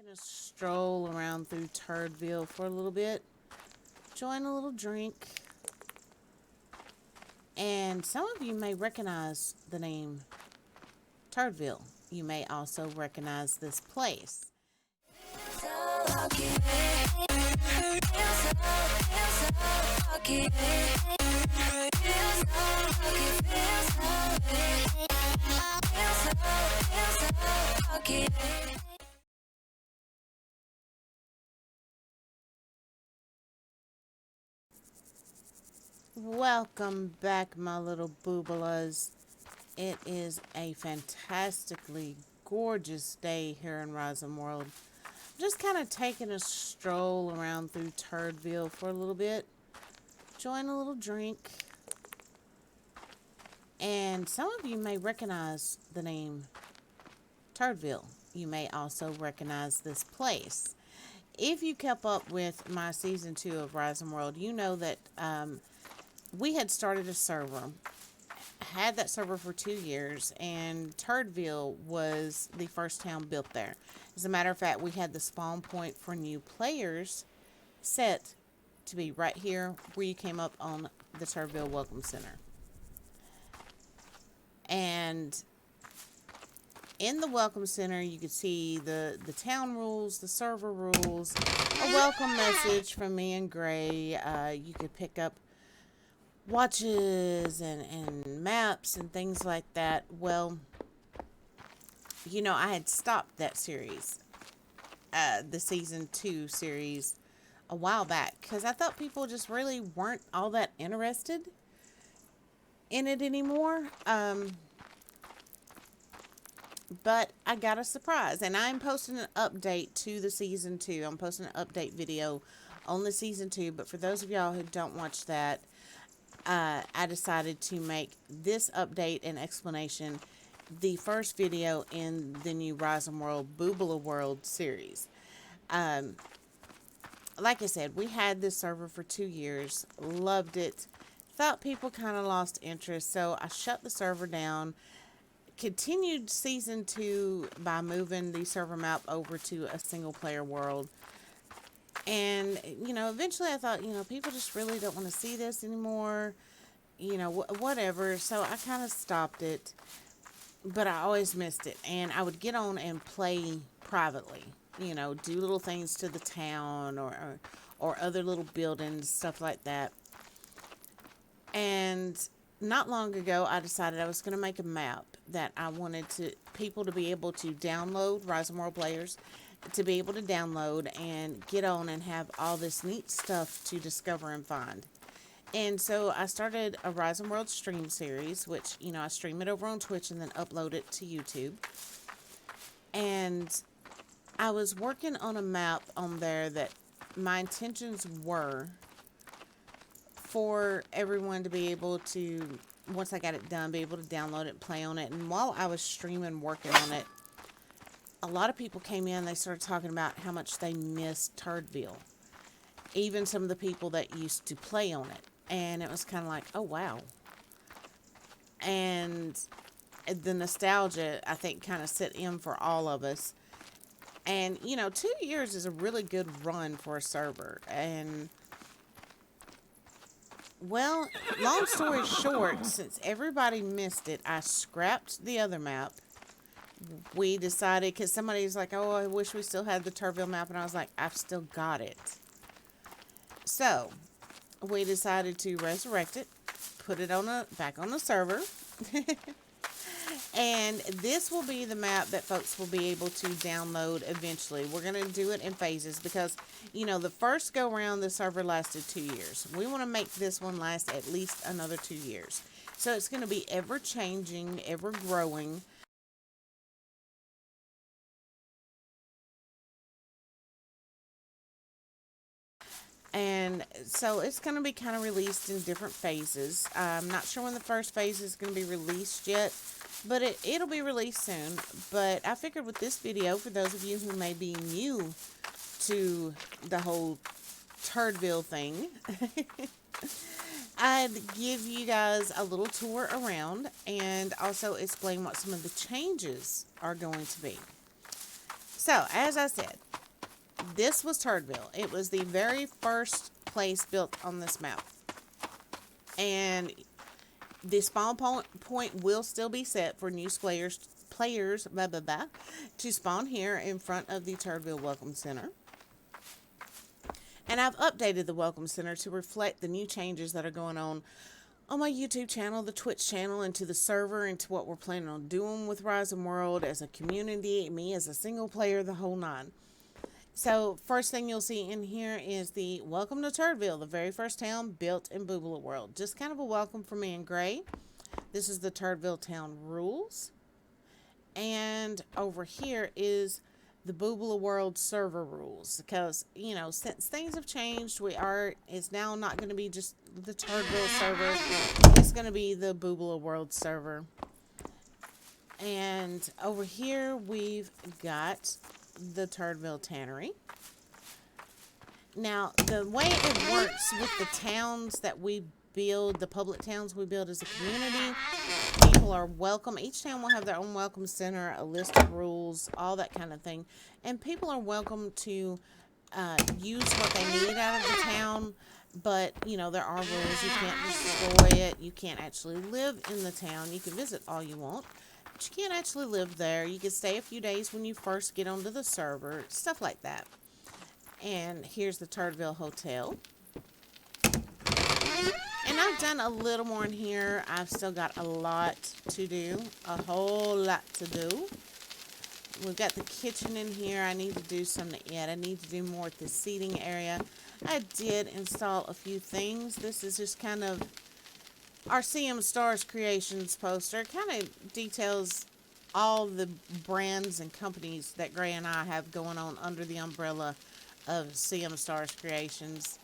taking a stroll around through Turdville for a little bit, enjoying a little drink, and some of you may recognize the name Turdville. You may also recognize this place. Welcome back, my little Bubalas. It is a fantastically gorgeous day here in Rising World. Just kind of taking a stroll around through Turdville for a little bit, enjoying a little drink, and some of you may recognize the name Turdville. You may also recognize this place. If you kept up with my season 2 of Rising World, you know that we had started a server, had that server for 2 years, and Turdville was the first town built there. As a matter of fact, we had the spawn point for new players set to be right here where you came up on the Turdville Welcome Center. And in the Welcome Center, you could see the town rules, the server rules, a welcome message from me and Gray. You could pick up watches and maps and things like that. Well, you know, I had stopped that series, the season 2 series, a while back because I thought people just really weren't all that interested in it anymore. But I got a surprise, and I'm posting an update to the season 2. I'm posting an update video on the season 2, but for those of y'all who don't watch that, I decided to make this update and explanation the first video in the new Rising World Bubala World series. Like I said, we had this server for 2 years, loved it, thought people kind of lost interest, so I shut the server down. Continued season 2 by moving the server map over to a single player world. And, you know, eventually I thought, you know, people just really don't want to see this anymore. You know, whatever. So I kind of stopped it. But I always missed it. And I would get on and play privately. You know, do little things to the town or other little buildings, stuff like that. And not long ago, I decided I was going to make a map that I wanted people to be able to download, Rising World players, to be able to download and get on and have all this neat stuff to discover and find. And so I started a Rising World stream series, which, you know, I stream it over on Twitch and then upload it to YouTube. And I was working on a map on there that my intentions were for everyone to be able to, once I got it done, be able to download it and play on it. And while I was streaming, working on it, a lot of people came in, they started talking about how much they missed Turdville. Even some of the people that used to play on it. And it was kind of like, oh, wow. And the nostalgia, I think, kind of set in for all of us. And, you know, 2 years is a really good run for a server. And, well, long story short, since everybody missed it, I scrapped the other map. We decided, because somebody was like, oh, I wish we still had the Turdville map. And I was like, I've still got it. So, we decided to resurrect it, put it back on the server. And this will be the map that folks will be able to download eventually. We're going to do it in phases because, you know, the first go round the server lasted 2 years. We want to make this one last at least another 2 years. So it's going to be ever changing, ever growing. And so it's going to be kind of released in different phases. I'm not sure when the first phase is going to be released yet, but it'll be released soon. But I figured with this video, for those of you who may be new to the whole Turdville thing, I'd give you guys a little tour around and also explain what some of the changes are going to be. So, as I said, this was Turdville. It was the very first place built on this map. And the spawn point will still be set for new players blah, blah, blah, to spawn here in front of the Turdville Welcome Center. And I've updated the Welcome Center to reflect the new changes that are going on my YouTube channel, the Twitch channel, and to the server, and to what we're planning on doing with Rising World as a community, me as a single player, the whole nine. So, first thing you'll see in here is the Welcome to Turdville, the very first town built in Bubala World. Just kind of a welcome for me in gray. This is the Turdville town rules. And over here is the Bubala World server rules. Because, you know, since things have changed, it's now not going to be just the Turdville server. It's going to be the Bubala World server. And over here we've got the Turdville Tannery. Now, the way it works with the towns that we build, the public towns we build as a community, people are welcome. Each town will have their own welcome center, a list of rules, all that kind of thing. And people are welcome to use what they need out of the town. But, you know, there are rules. You can't destroy it. You can't actually live in the town. You can visit all you want, but you can't actually live there. You can stay a few days when you first get onto the server, stuff like that. And here's the Turdville Hotel. And I've done a little more in here. I've still got a lot to do, a whole lot to do. We've got the kitchen in here. I need to do something yet. I need to do more with the seating area. I did install a few things. This is just kind of our CM Stars Creations poster. It kind of details all the brands and companies that Gray and I have going on under the umbrella of CM Stars Creations.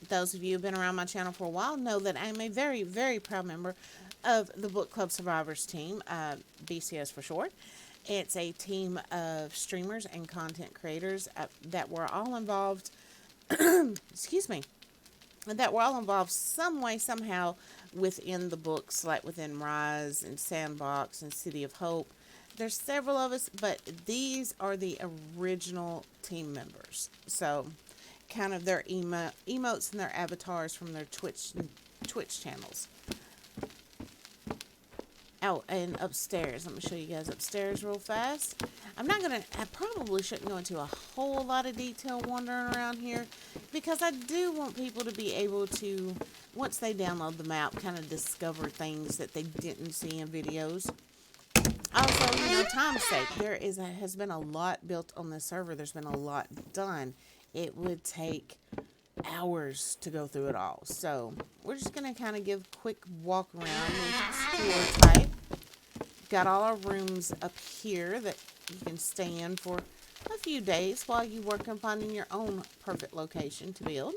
Those of you who've been around my channel for a while know that I'm a very, very proud member of the Book Club Survivors team, BCS for short. It's a team of streamers and content creators that were all involved, excuse me, that were all involved some way, somehow within the books, like within Rise and Sandbox and City of Hope. There's several of us, but these are the original team members. So, kind of their emotes and their avatars from their Twitch channels. Oh, and upstairs. Let me show you guys upstairs real fast. I probably shouldn't go into a whole lot of detail wandering around here, because I do want people to be able to, once they download the map, kind of discover things that they didn't see in videos. Also, you know, time's sake, has been a lot built on this server. There's been a lot done. It would take hours to go through it all. So, we're just going to kind of give a quick walk around and explore type. Got all our rooms up here that you can stay in for a few days while you work on finding your own perfect location to build.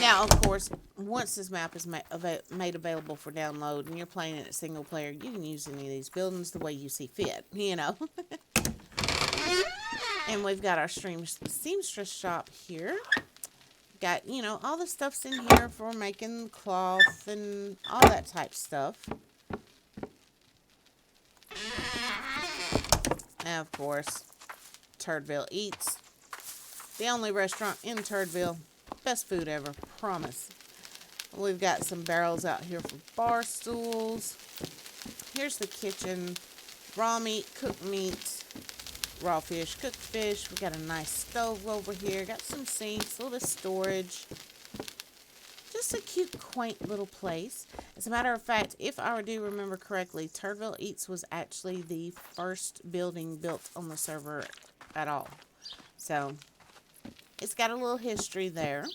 Now, of course, once this map is made available for download and you're playing it single player, you can use any of these buildings the way you see fit, you know. And we've got our seamstress shop here. Got, you know, all the stuff's in here for making cloth and all that type stuff. And, of course, Turdville Eats. The only restaurant in Turdville. Best food ever, promise. We've got some barrels out here for bar stools. Here's the kitchen. Raw meat, cooked meat, raw fish, cooked fish. We've got a nice stove over here. Got some sinks, a little storage. Just a cute, quaint little place. As a matter of fact, if I do remember correctly, Turdville Eats was actually the first building built on the server at all. So, it's got a little history there.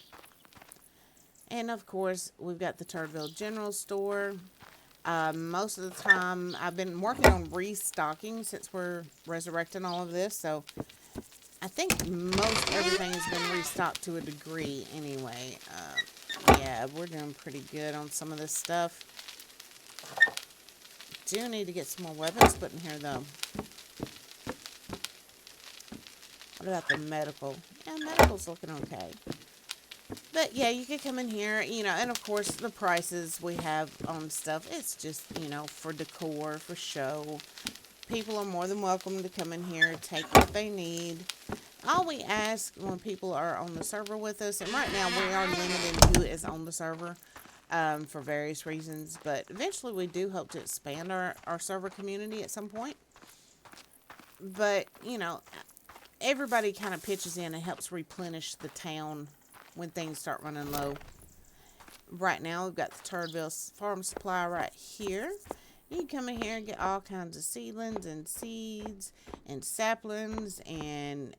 And, of course, we've got the Turdville General Store. Most of the time, I've been working on restocking since we're resurrecting all of this. So, I think most everything has been restocked to a degree anyway. Yeah, we're doing pretty good on some of this stuff. Do need to get some more weapons put in here, though. What about the medical? Yeah, medical's looking okay. But yeah, you can come in here, and of course the prices we have on stuff, it's just, for decor, for show. People are more than welcome to come in here, take what they need. All we ask when people are on the server with us, and right now we are limited who is on the server for various reasons, but eventually we do hope to expand our server community at some point. But, everybody kind of pitches in and helps replenish the town when things start running low. Right now, we've got the Turdville Farm Supply right here. You can come in here and get all kinds of seedlings and seeds and saplings and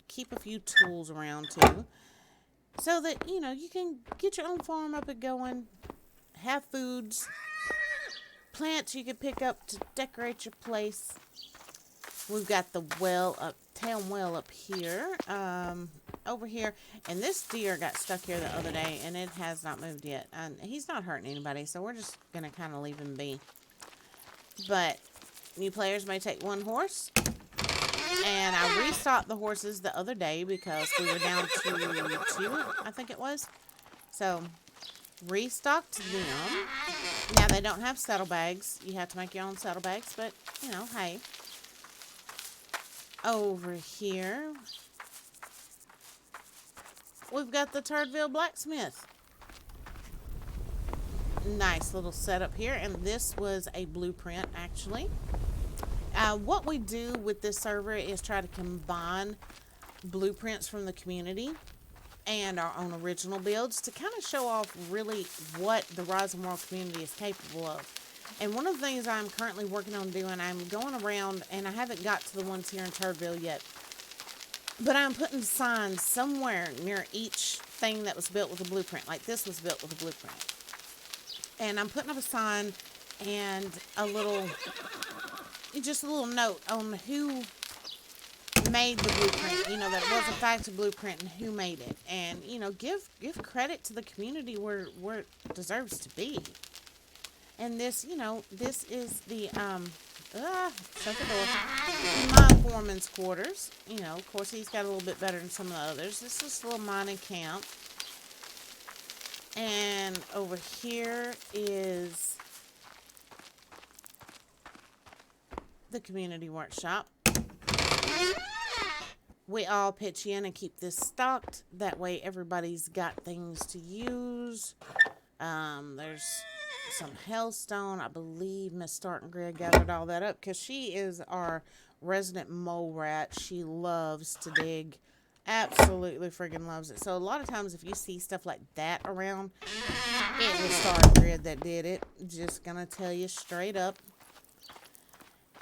keep a few tools around too. So that, you can get your own farm up and going, have foods, plants you can pick up to decorate your place. We've got the town well up here, over here. And this deer got stuck here the other day, and it has not moved yet. And he's not hurting anybody, so we're just going to kind of leave him be. But new players may take one horse. And I restocked the horses the other day because we were down to 2, I think it was. So, restocked them. Now, they don't have saddlebags. You have to make your own saddlebags, but, hey. Over here, we've got the Turdville Blacksmith. Nice little setup here, and this was a blueprint, actually. What we do with this server is try to combine blueprints from the community and our own original builds to kind of show off really what the Rise and World community is capable of. And one of the things I'm currently working on doing, I'm going around, and I haven't got to the ones here in Turdville yet, but I'm putting signs somewhere near each thing that was built with a blueprint. Like this was built with a blueprint. And I'm putting up a sign and just a little note on who made the blueprint, that it was in fact a blueprint and who made it. And, give credit to the community where it deserves to be. And this, this is the, shut the door, mine foreman's quarters. Of course, he's got a little bit better than some of the others. This is a little mining camp. And over here is the community workshop. We all pitch in and keep this stocked. That way everybody's got things to use. There's some hellstone. I believe Miss Startengrid gathered all that up because she is our resident mole rat. She loves to dig. Absolutely friggin' loves it. So a lot of times if you see stuff like that around, it was Startengrid that did it. Just gonna tell you straight up.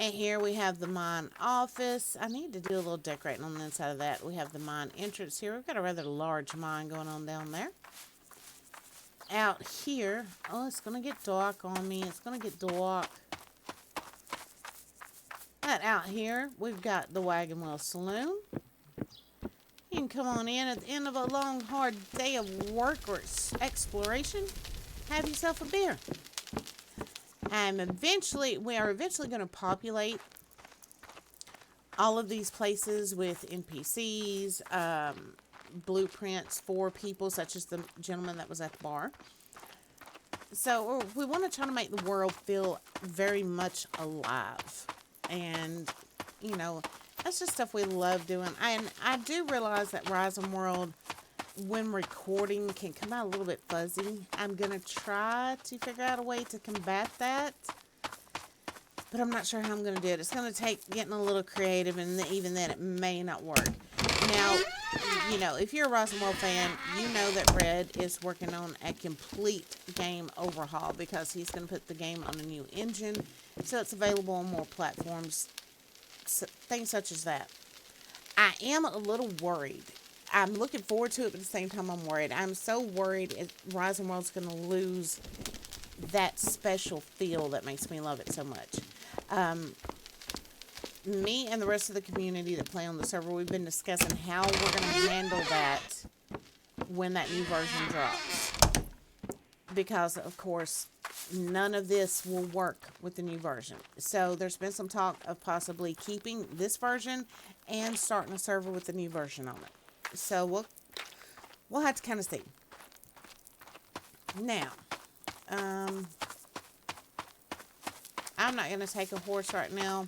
And here we have the mine office. I need to do a little decorating on the inside of that. We have the mine entrance here. We've got a rather large mine going on down there. Out here, oh, it's going to get dark on me. It's going to get dark. But out here, we've got the Wagon Wheel Saloon. You can come on in at the end of a long, hard day of work or exploration. Have yourself a beer. We are eventually going to populate all of these places with NPCs, blueprints for people such as the gentleman that was at the bar. So we want to try to make the world feel very much alive. And, that's just stuff we love doing. And I do realize that Rise and World, when recording, can come out a little bit fuzzy. I'm going to try to figure out a way to combat that. But I'm not sure how I'm going to do it. It's going to take getting a little creative, and even then it may not work. Now, if you're a Rise and World fan, you know that Red is working on a complete game overhaul because he's going to put the game on a new engine, so it's available on more platforms, things such as that. I am a little worried. I'm looking forward to it, but at the same time I'm worried. I'm so worried Rise and World's going to lose that special feel that makes me love it so much. Me and the rest of the community that play on the server, we've been discussing how we're going to handle that when that new version drops. Because, of course, none of this will work with the new version. So there's been some talk of possibly keeping this version and starting a server with the new version on it. So we'll have to kind of see. Now, I'm not going to take a horse right now.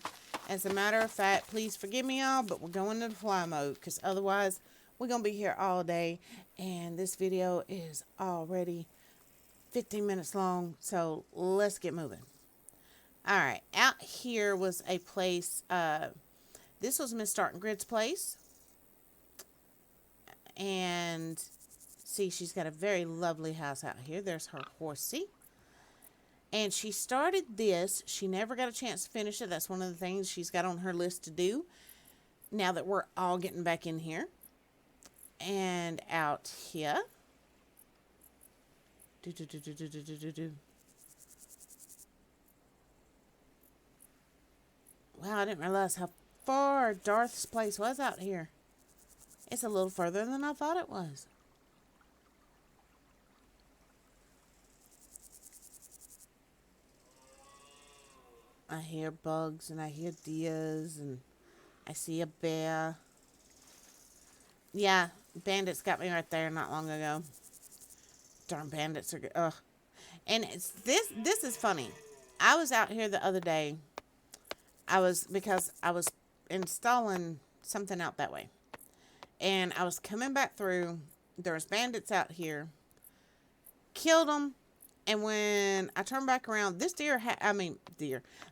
As a matter of fact, please forgive me, y'all, but we're going into fly mode because otherwise we're going to be here all day. And this video is already 15 minutes long, so let's get moving. All right, out here was a place, this was Miss Stark and Grid's place. And see, she's got a very lovely house out here. There's her horsey. And she started this. She never got a chance to finish it. That's one of the things she's got on her list to do now that we're all getting back in here. And out here. Wow, I didn't realize how far Darth's place was out here. It's a little further than I thought it was. I hear bugs and I hear deers and I see a bear. Yeah, bandits got me right there not long ago. Darn bandits are good. Ugh. And it's this is funny. I was out here the other day. Because I was installing something out that way. And I was coming back through. There was bandits out here. Killed them. And when I turned back around, this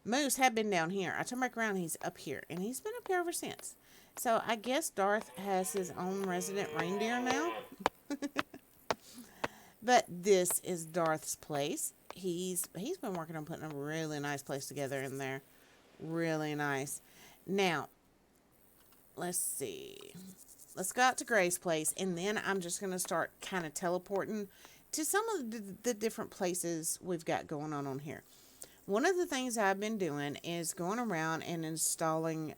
moose had been down here. I turned back around, he's up here. And he's been up here ever since. So I guess Darth has his own resident reindeer now. But this is Darth's place. He's been working on putting a really nice place together in there. Really nice. Now, let's see. Let's go out to Gray's place. And then I'm just going to start kind of teleporting to some of the different places we've got going on here. One of the things I've been doing is going around and installing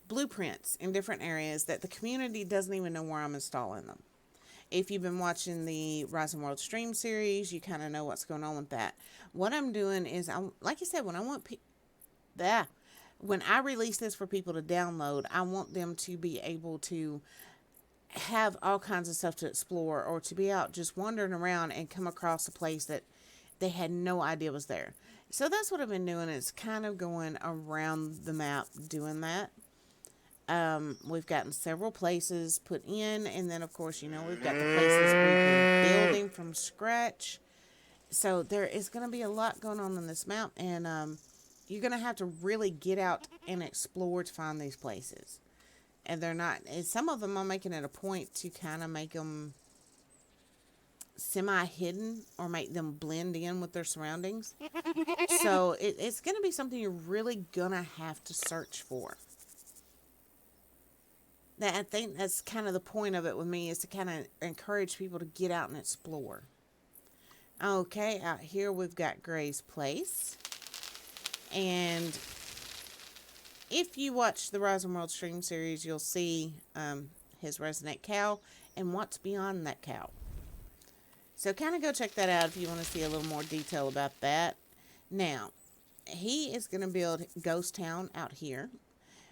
blueprints in different areas that the community doesn't even know where I'm installing them. If you've been watching the Rising World stream series, you kind of know what's going on with that. What I'm doing is, like I said, when I release this for people to download, I want them to be able to have all kinds of stuff to explore, or to be out just wandering around and come across a place that they had no idea was there. So that's what I've been doing, is kind of going around the map doing that. We've gotten several places put in, and then of course, we've got the places we've been building from scratch. So there is going to be a lot going on in this map, and you're going to have to really get out and explore to find these places. And they're not, and some of them I'm making it a point to kind of make them semi-hidden or make them blend in with their surroundings. So it's going to be something you're really going to have to search for. I think that's kind of the point of it with me, is to kind of encourage people to get out and explore. Okay, out here we've got Gray's place. And if you watch the Rising World stream series, you'll see his resident cow and what's beyond that cow. So kind of go check that out if you want to see a little more detail about that. Now, he is going to build Ghost Town out here.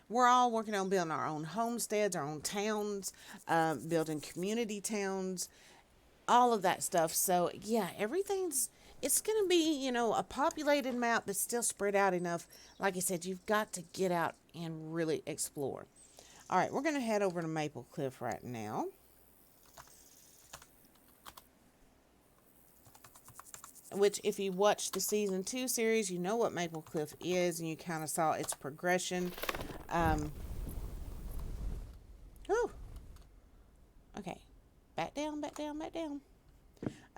We're all working on building our own homesteads, our own towns, building community towns, all of that stuff. So, yeah, it's going to be, a populated map, but still spread out enough. Like I said, you've got to get out and really explore. All right, we're going to head over to Maple Cliff right now. Which, if you watched the Season 2 series, you know what Maple Cliff is, and you kind of saw its progression. Okay. Back down, back down, back down.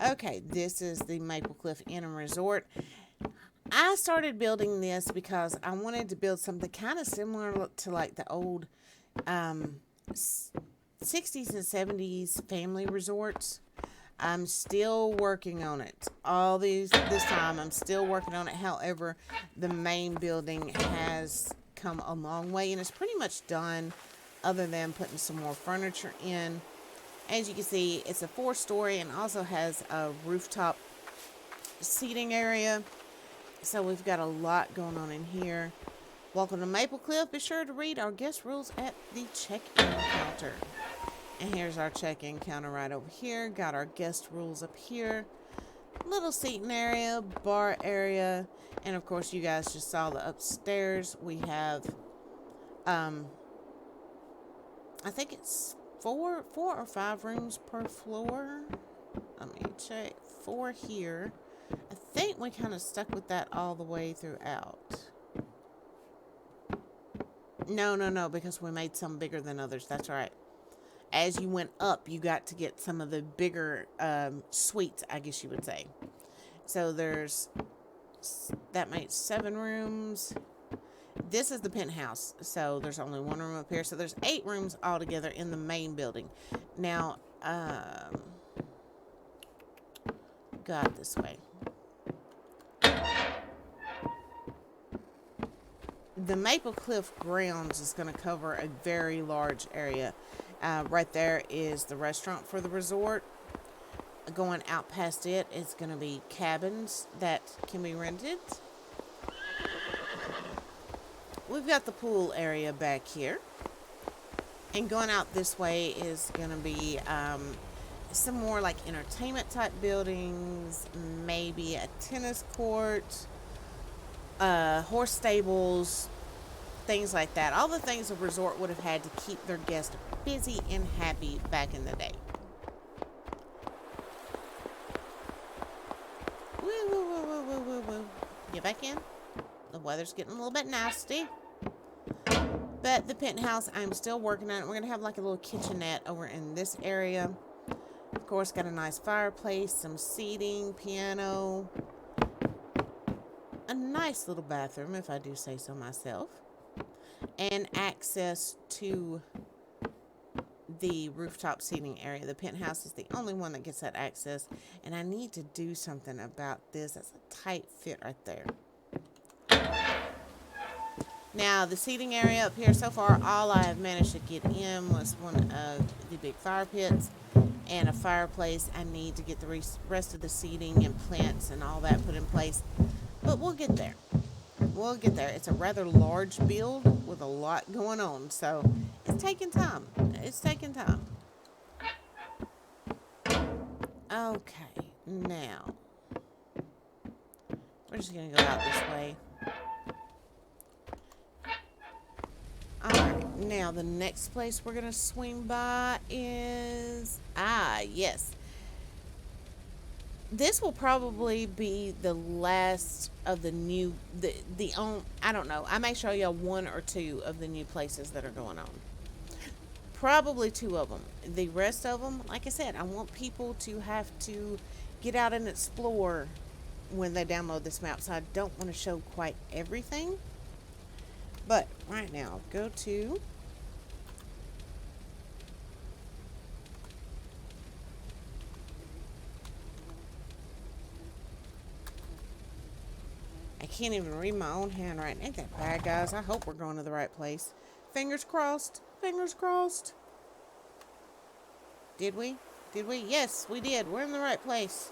Okay, this is the Maple Cliff Inn and Resort. I started building this because I wanted to build something kind of similar to like the old 60s and 70s family resorts. I'm still working on it. This time I'm still working on it. However, the main building has come a long way and it's pretty much done, other than putting some more furniture in. As you can see, it's a 4-story and also has a rooftop seating area. So we've got a lot going on in here. Welcome to Maple Cliff. Be sure to read our guest rules at the check-in counter. And here's our check-in counter right over here. Got our guest rules up here. Little seating area, bar area, and of course you guys just saw the upstairs. We have, I think it's four or five rooms per floor. Let me check. 4 here. I think we kind of stuck with that all the way throughout. No, because we made some bigger than others. That's right. As you went up, you got to get some of the bigger suites, I guess you would say. So that makes 7 rooms. This is the penthouse, so there's only 1 room up here. So there's 8 rooms altogether in the main building. Now, God, this way. The Maple Cliff grounds is going to cover a very large area. Right there is the restaurant for the resort. Going out past it is going to be cabins that can be rented. We've got the pool area back here. And going out this way is going to be some more like entertainment type buildings, maybe a tennis court, horse stables, things like that. All the things a resort would have had to keep their guests busy and happy back in the day. Woo, woo, woo, woo, woo, woo, woo. Get back in. The weather's getting a little bit nasty. But the penthouse, I'm still working on it. We're going to have like a little kitchenette over in this area. Of course, got a nice fireplace, some seating, piano. A nice little bathroom, if I do say so myself. And access to the rooftop seating area. The penthouse is the only one that gets that access. And I need to do something about this. That's a tight fit right there. Now, the seating area up here, so far, all I have managed to get in was one of the big fire pits and a fireplace. I need to get the rest of the seating and plants and all that put in place. But we'll get there. We'll get there. It's a rather large build with a lot going on, so it's taking time. It's taking time. Okay, now, we're just going to go out this way. Alright, now the next place we're going to swing by is, yes. This will probably be the last of the new, I don't know. I may show you 1 or 2 of the new places that are going on. Probably 2 of them. The rest of them, like I said, I want people to have to get out and explore when they download this map. So I don't want to show quite everything. But right now, go to I can't even read my own handwriting. Ain't that bad, guys? I hope we're going to the right place. Fingers crossed. Fingers crossed. Did we? Did we? Yes, we did. We're in the right place.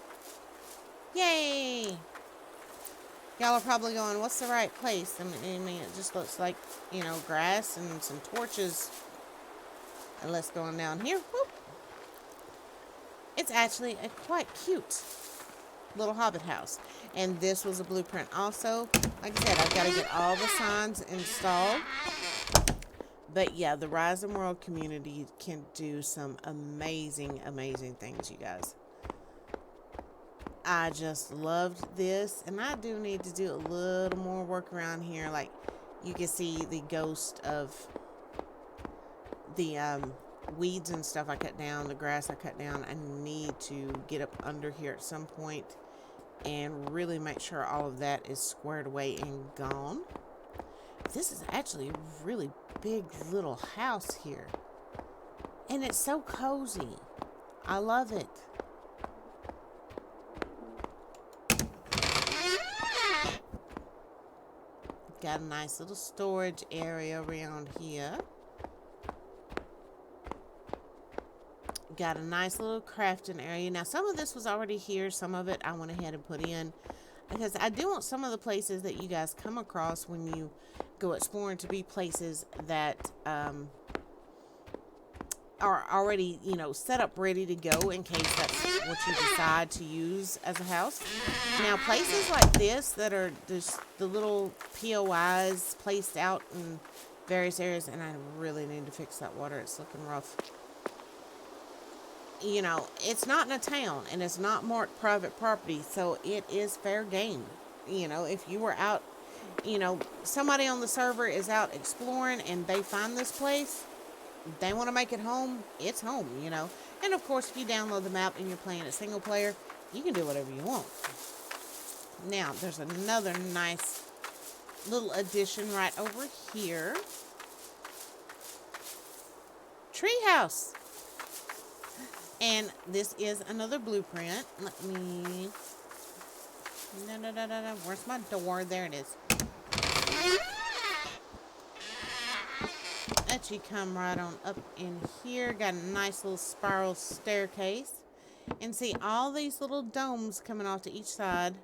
Yay! Y'all are probably going, what's the right place? I mean, it just looks like, you know, grass and some torches. And let's go on down here. Whoop. It's actually a quite cute little hobbit house. And this was a blueprint also. Like I said, I've got to get all the signs installed. But yeah, the Rise and World community can do some amazing, amazing things, you guys. I just loved this, and I do need to do a little more work around here. Like, you can see the ghost of the weeds and stuff I cut down, the grass I cut down. I need to get up under here at some point and really make sure all of that is squared away and gone. This is actually a really big little house here, and it's so cozy. I love it. Got a nice little storage area around here. Got a nice little crafting area. Now, some of this was already here. Some of it I went ahead and put in, because I do want some of the places that you guys come across when you go exploring to be places that are already, set up ready to go in case that's what you decide to use as a house. Now, places like this that are just the little POIs placed out in various areas, and I really need to fix that water. It's looking rough. It's not in a town and it's not marked private property, so it is fair game. If you were out, somebody on the server is out exploring and they find this place, they want to make it home, it's home. And of course, if you download the map and you're playing it single player, you can do whatever you want. Now, there's another nice little addition right over here. Treehouse. And this is another blueprint. Let me... No. Where's my door? There it is. Let you come right on up in here. Got a nice little spiral staircase. And see, all these little domes coming off to each side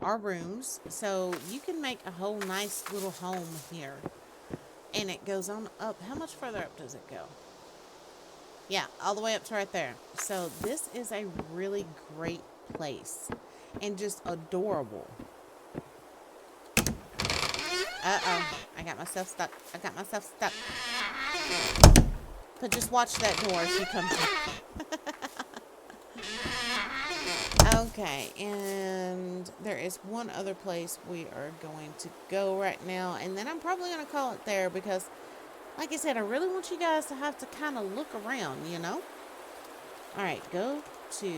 are rooms. So you can make a whole nice little home here. And it goes on up. How much further up does it go? Yeah, all the way up to right there. So this is a really great place. And just adorable. Uh-oh. I got myself stuck. But just watch that door if she comes in. Okay, and there is one other place we are going to go right now. And then I'm probably going to call it there because, like I said, I really want you guys to have to kind of look around, Alright, go to...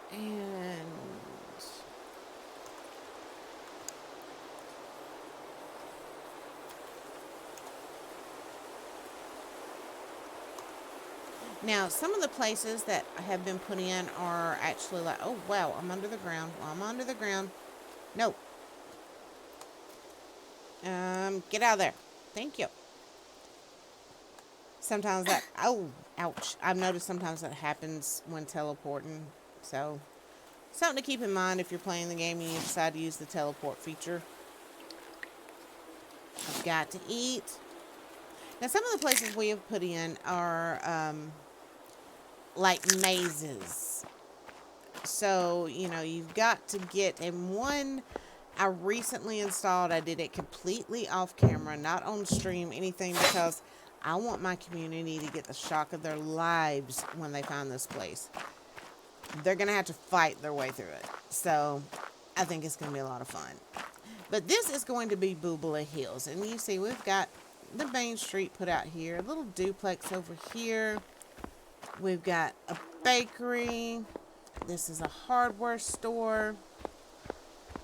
And... Now, some of the places that have been put in are actually like, oh, wow, I'm under the ground. Well, I'm under the ground. No. Get out of there. Thank you. Sometimes that, oh, ouch. I've noticed sometimes that happens when teleporting. So, something to keep in mind if you're playing the game and you decide to use the teleport feature. I've got to eat. Now, some of the places we have put in are, like mazes. So, you've got to get, and one I recently installed, I did it completely off camera, not on stream, anything, because I want my community to get the shock of their lives when they find this place. They're going to have to fight their way through it. So, I think it's going to be a lot of fun. But this is going to be Bubala Hills. And you see, we've got the main street put out here. A little duplex over here. We've got a bakery. This is a hardware store.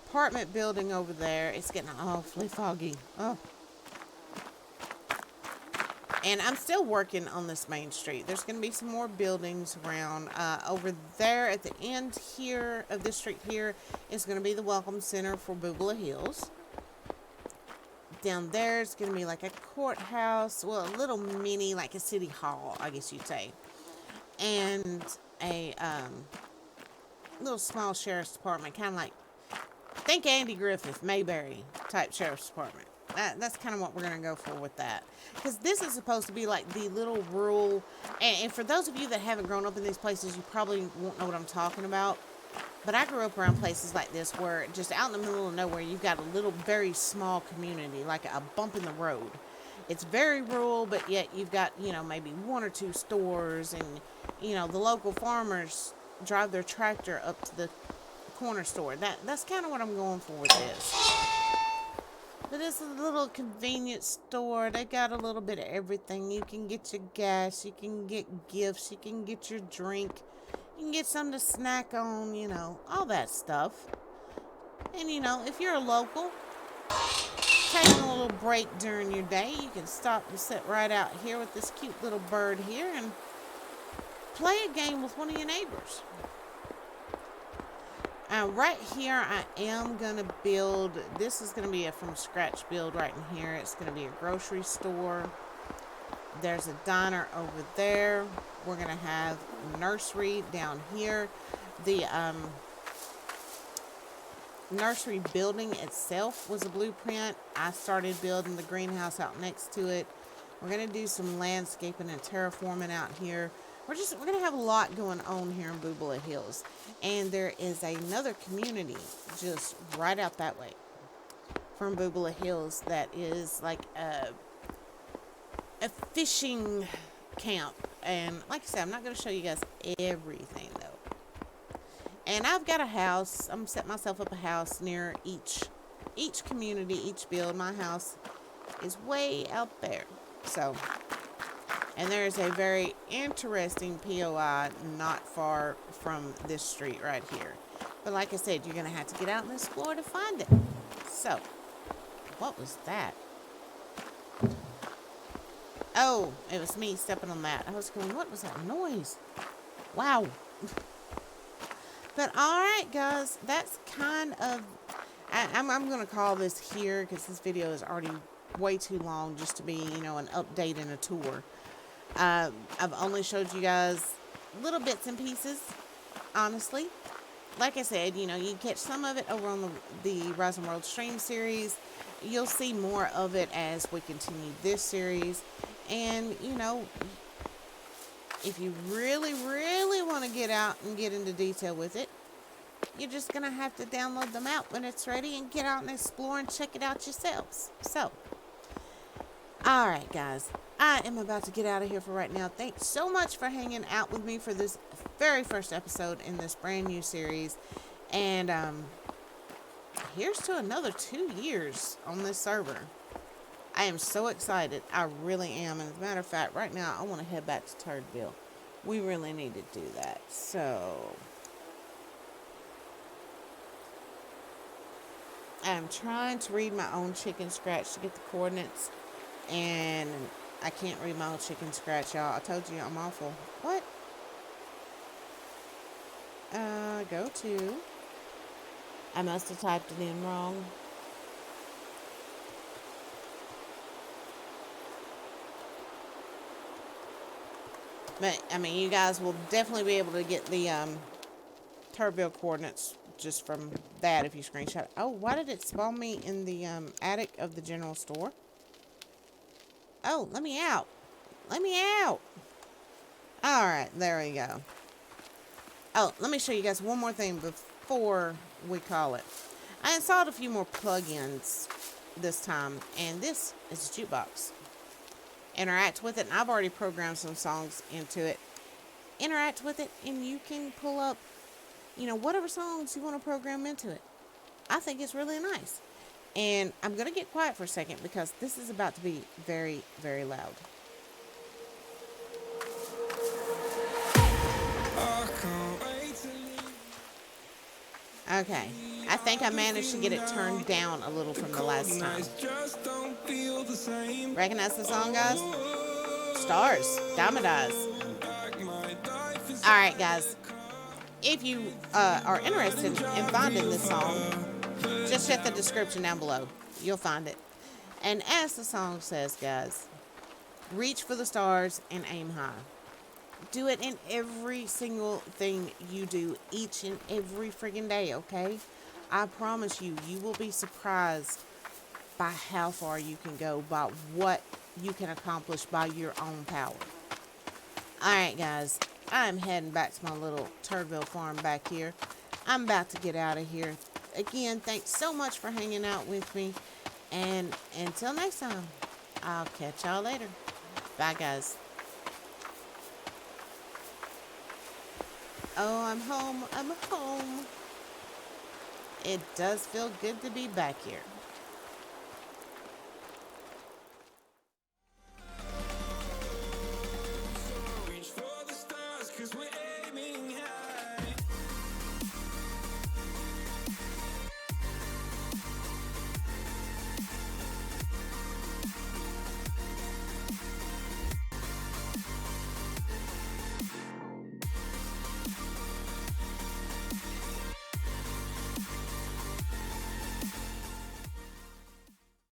Apartment building over there. It's getting awfully foggy. Oh. And I'm still working on this main street. There's going to be some more buildings around. Over there at the end here of this street here is going to be the Welcome Center for Bubala Hills. Down there is going to be like a courthouse. Well, a little mini, like a city hall, I guess you'd say. And a little small sheriff's department. Kind of like, think Andy Griffith, Mayberry type sheriff's department. That's kind of what we're going to go for with that. Because this is supposed to be like the little rural... And for those of you that haven't grown up in these places, you probably won't know what I'm talking about. But I grew up around places like this where just out in the middle of nowhere, you've got a little very small community, like a bump in the road. It's very rural, but yet you've got, maybe one or two stores. And, the local farmers drive their tractor up to the corner store. That's kind of what I'm going for with this. But it's a little convenience store. They got a little bit of everything. You can get your gas. You can get gifts. You can get your drink. You can get something to snack on, all that stuff. And, if you're a local, taking a little break during your day, you can stop and sit right out here with this cute little bird here and play a game with one of your neighbors. Right here, I am going to build, this is going to be a from scratch build right in here. It's going to be a grocery store. There's a diner over there. We're going to have a nursery down here. The nursery building itself was a blueprint. I started building the greenhouse out next to it We're gonna do some landscaping and terraforming out here. We're gonna have a lot going on here in Bubala Hills, and there is another community just right out that way from Bubala Hills that is like a fishing camp. And like I said, I'm not gonna show you guys everything though. And I've got a house. I'm setting myself up a house near each community, each build. My house is way out there. So, and there's a very interesting POI not far from this street right here. But like I said, you're going to have to get out and explore to find it. So, what was that? Oh, it was me stepping on that. I was going, what was that noise? Wow. But alright guys, that's kind of, I'm going to call this here because this video is already way too long just to be, an update and a tour. I've only showed you guys little bits and pieces, honestly. Like I said, you can catch some of it over on the Rising World stream series. You'll see more of it as we continue this series. And, if you really, really want to get out and get into detail with it, you're just going to have to download the map when it's ready and get out and explore and check it out yourselves. So, alright guys, I am about to get out of here for right now. Thanks so much for hanging out with me for this very first episode in this brand new series. And here's to another 2 years on this server. I am so excited. I really am. And as a matter of fact, right now, I want to head back to Turdville. We really need to do that. So, I'm trying to read my own chicken scratch to get the coordinates. And I can't read my own chicken scratch, y'all. I told you I'm awful. What? Go to. I must have typed it in wrong. But, you guys will definitely be able to get the Turdville coordinates just from that if you screenshot. Oh, why did it spawn me in the attic of the general store? Oh, let me out. Let me out. Alright, there we go. Oh, let me show you guys one more thing before we call it. I installed a few more plugins this time, and this is a jukebox. Interact with it, and I've already programmed some songs into it. Interact with it, and you can pull up, whatever songs you want to program into it. I think it's really nice. And I'm going to get quiet for a second because this is about to be very, very loud. Okay, I think I managed to get it turned down a little from the last time. Recognize the song, guys? Stars, Diamond Eyes. Alright, guys. If you are interested in finding this song, just check the description down below. You'll find it. And as the song says, guys, reach for the stars and aim high. Do it in every single thing you do each and every friggin' day, okay? I promise you, you will be surprised by how far you can go, by what you can accomplish by your own power. Alright, guys, I'm heading back to my little Turdville farm back here. I'm about to get out of here. Again, thanks so much for hanging out with me. And until next time, I'll catch y'all later. Bye, guys. Oh, I'm home. I'm home. It does feel good to be back here.